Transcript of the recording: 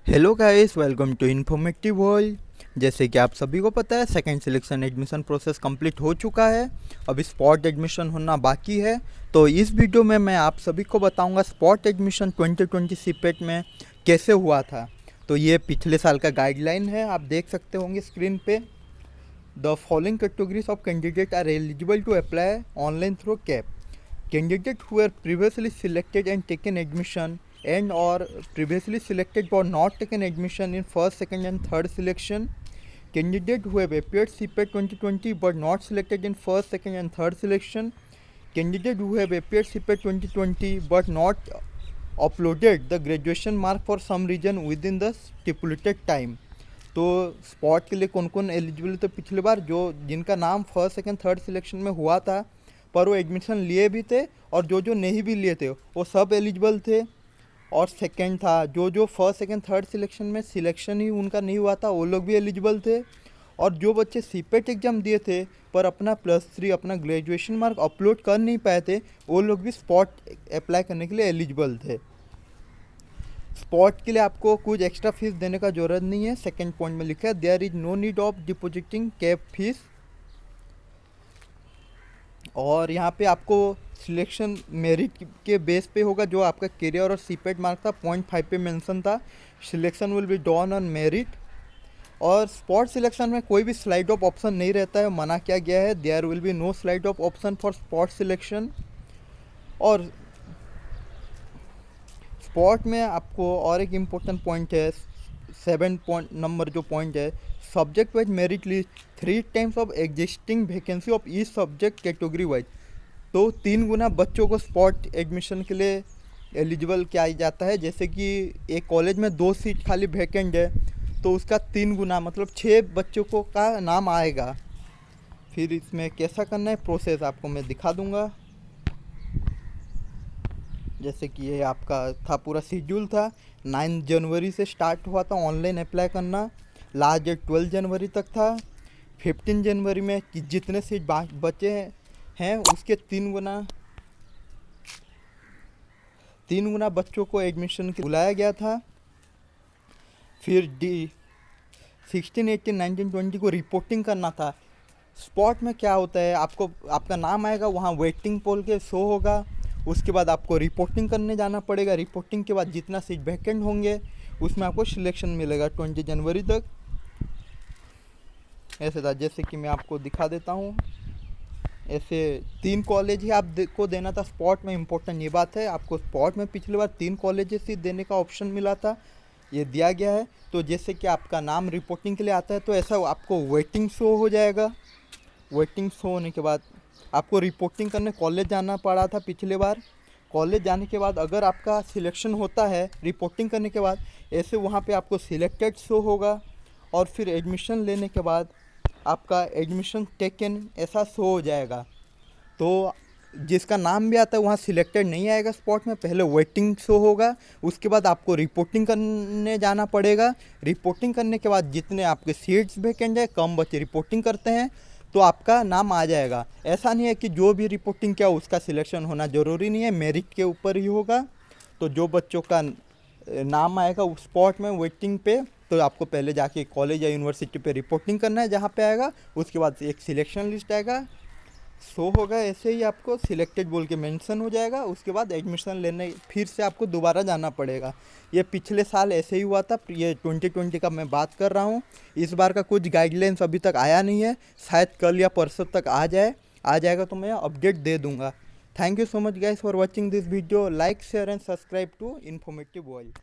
Hello guys, welcome to informative world. जैसे कि आप सभी को पता है, second selection admission process complete हो चुका है। अभी स्पॉट एडमिशन होना बाकी है। तो इस वीडियो में मैं आप सभी को बताऊंगा स्पॉट एडमिशन 2020 सीपेट में कैसे हुआ था। तो ये पिछले साल का गाइडलाइन है, आप देख सकते होंगे स्क्रीन पे। The following categories of candidate are eligible to apply online through CAP. Candidates who were previously selected and taken admission and or previously selected but not taken admission in first, second and third selection. Candidates who have appeared CPAT 2020 but not selected in first, second and third selection. Candidates who have appeared CPAT 2020 but not uploaded the graduation mark for some reason within the stipulated time. तो spot के लिए कौन कौन eligible थे पिछली बार, जो जिनका नाम फर्स्ट, सेकंड, थर्ड सिलेक्शन में हुआ था पर वो एडमिशन लिए भी थे, और जो जो नहीं भी लिए थे वो सब एलिजिबल थे। और सेकंड था, जो जो फर्स्ट, सेकंड, थर्ड सिलेक्शन में सिलेक्शन ही उनका नहीं हुआ था वो लोग भी एलिजिबल थे। और जो बच्चे सीपेट एग्ज़ाम दिए थे पर अपना +3 अपना ग्रेजुएशन मार्क अपलोड कर नहीं पाए थे, वो लोग भी स्पॉट अप्लाई करने के लिए एलिजिबल थे। स्पॉट के लिए आपको कुछ एक्स्ट्रा फीस देने का ज़रूरत नहीं है। सेकंड पॉइंट में लिखा है there is no need of depositing CAP fee. और यहाँ पे आपको सिलेक्शन मेरिट के बेस पे होगा, जो आपका करियर और सीपेट मार्क था 0.5 पे मेंशन था। Selection will be done on merit. और स्पॉट सिलेक्शन में कोई भी स्लाइड ऑफ ऑप्शन नहीं रहता है, मना किया गया है। There will be no slide of option for spot selection. और स्पॉट में आपको और एक इम्पोर्टेंट पॉइंट है, 7 पॉइंट नंबर जो पॉइंट है, subject wise merit list 3 times of existing vacancy of each subject category wise. तो 3 गुना बच्चों को स्पॉट एडमिशन के लिए एलिजिबल किया जाता है। जैसे कि एक कॉलेज में 2 सीट खाली वैकेंट है तो उसका 3 गुना मतलब 6 बच्चों को का नाम आएगा। फिर इसमें कैसा करना है प्रोसेस आपको मैं दिखा दूंगा। जैसे कि ये आपका था, पूरा शेड्यूल था। 9 जनवरी से स्टार्ट हुआ था ऑनलाइन अप्लाई करना, लास्ट डेट 12 जनवरी तक था। 15 जनवरी में कि जितने सीट बचे हैं उसके 3 गुना बच्चों को एडमिशन के बुलाया गया था। फिर 16, 18, 19, 20 को रिपोर्टिंग करना था। स्पॉट में क्या होता है, आपको आपका नाम आएगा, वहाँ वेटिंग पोल के शो होगा। उसके बाद आपको रिपोर्टिंग करने जाना पड़ेगा। रिपोर्टिंग के बाद जितना सीट वैकेंट होंगे उसमें आपको सिलेक्शन मिलेगा 20 जनवरी तक। ऐसे था, जैसे कि मैं आपको दिखा देता हूँ। ऐसे 3 कॉलेज ही आपको देना था स्पॉट में। इम्पोर्टेंट ये बात है, आपको स्पॉट में पिछली बार 3 कॉलेजेस ही देने का ऑप्शन मिला था, ये दिया गया है। तो जैसे कि आपका नाम रिपोर्टिंग के लिए आता है तो ऐसा आपको वेटिंग शो हो जाएगा। वेटिंग शो होने के बाद आपको रिपोर्टिंग करने कॉलेज जाना पड़ा था पिछले बार। कॉलेज जाने के बाद अगर आपका सिलेक्शन होता है रिपोर्टिंग करने के बाद, ऐसे वहाँ पे आपको सिलेक्टेड शो होगा। और फिर एडमिशन लेने के बाद आपका एडमिशन टेकन ऐसा शो हो जाएगा। तो जिसका नाम भी आता है वहाँ सिलेक्टेड नहीं आएगा स्पॉट में, पहले वेटिंग शो होगा। उसके बाद आपको रिपोर्टिंग करने जाना पड़ेगा। रिपोर्टिंग करने के बाद जितने आपके सीट्स वैकेंट है, कम बच्चे रिपोर्टिंग करते हैं तो आपका नाम आ जाएगा। ऐसा नहीं है कि जो भी रिपोर्टिंग किया उसका सिलेक्शन होना ज़रूरी नहीं है, मेरिट के ऊपर ही होगा। तो जो बच्चों का नाम आएगा उस स्पॉट में वेटिंग पे, तो आपको पहले जाके कॉलेज या यूनिवर्सिटी पे रिपोर्टिंग करना है जहाँ पे आएगा। उसके बाद एक सिलेक्शन लिस्ट आएगा, शो होगा, ऐसे ही आपको सिलेक्टेड बोल के मेंशन हो जाएगा। उसके बाद एडमिशन लेने फिर से आपको दोबारा जाना पड़ेगा। ये पिछले साल ऐसे ही हुआ था, ये 2020 का मैं बात कर रहा हूँ। इस बार का कुछ गाइडलाइंस अभी तक आया नहीं है, शायद कल या परसों तक आ जाएगा तो मैं अपडेट दे दूँगा। Thank you so much guys for watching this video. Like, share and subscribe to informative world.